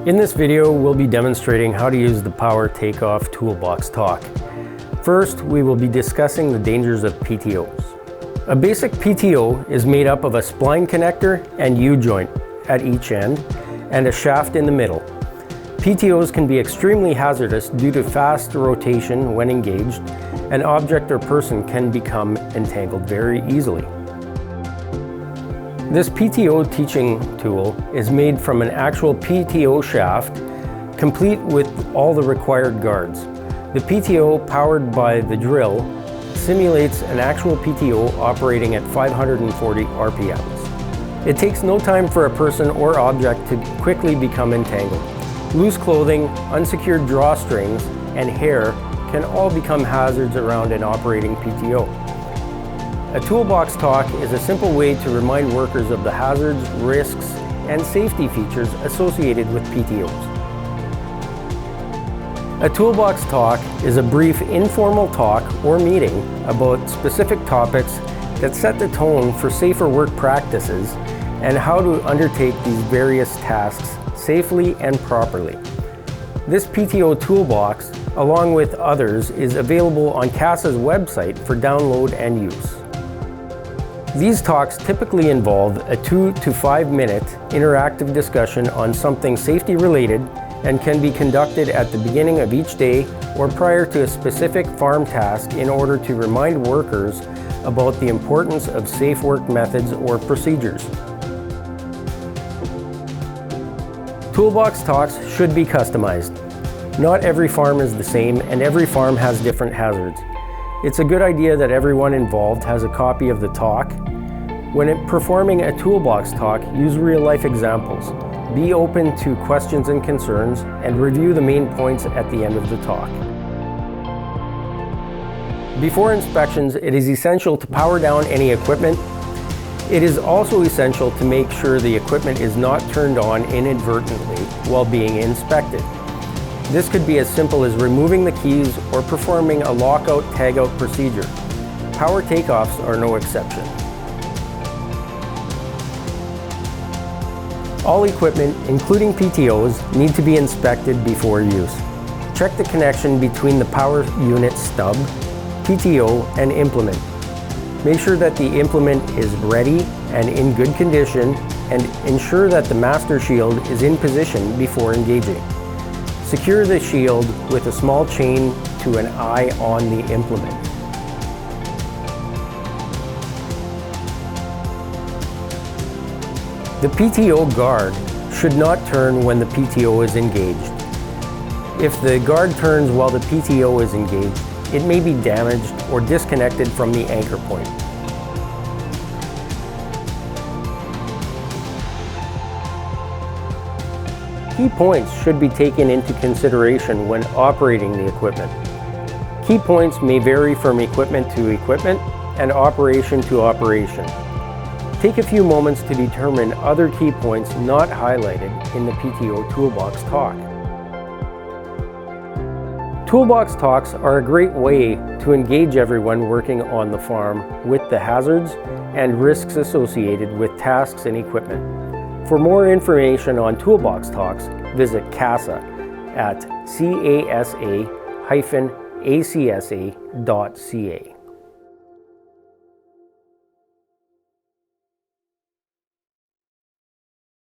In this video, we'll be demonstrating how to use the Power Takeoff Toolbox Talk. First, we will be discussing the dangers of PTOs. A basic PTO is made up of a spline connector and U-joint at each end and a shaft in the middle. PTOs can be extremely hazardous due to fast rotation when engaged. An object or person can become entangled very easily. This PTO teaching tool is made from an actual PTO shaft, complete with all the required guards. The PTO, powered by the drill, simulates an actual PTO operating at 540 RPMs. It takes no time for a person or object to quickly become entangled. Loose clothing, unsecured drawstrings, and hair can all become hazards around an operating PTO. A toolbox talk is a simple way to remind workers of the hazards, risks, and safety features associated with PTOs. A toolbox talk is a brief informal talk or meeting about specific topics that set the tone for safer work practices and how to undertake these various tasks safely and properly. This PTO toolbox, along with others, is available on CASA's website for download and use. These talks typically involve a 2 to 5 minute interactive discussion on something safety related and can be conducted at the beginning of each day or prior to a specific farm task in order to remind workers about the importance of safe work methods or procedures. Toolbox talks should be customized. Not every farm is the same and every farm has different hazards. It's a good idea that everyone involved has a copy of the talk. When performing a toolbox talk, use real-life examples. Be open to questions and concerns, and review the main points at the end of the talk. Before inspections, it is essential to power down any equipment. It is also essential to make sure the equipment is not turned on inadvertently while being inspected. This could be as simple as removing the keys or performing a lockout-tagout procedure. Power takeoffs are no exception. All equipment, including PTOs, need to be inspected before use. Check the connection between the power unit stub, PTO, and implement. Make sure that the implement is ready and in good condition, and ensure that the master shield is in position before engaging. Secure the shield with a small chain to an eye on the implement. The PTO guard should not turn when the PTO is engaged. If the guard turns while the PTO is engaged, it may be damaged or disconnected from the anchor point. Key points should be taken into consideration when operating the equipment. Key points may vary from equipment to equipment and operation to operation. Take a few moments to determine other key points not highlighted in the PTO Toolbox Talk. Toolbox talks are a great way to engage everyone working on the farm with the hazards and risks associated with tasks and equipment. For more information on Toolbox Talks, visit CASA at casa-acsa.ca.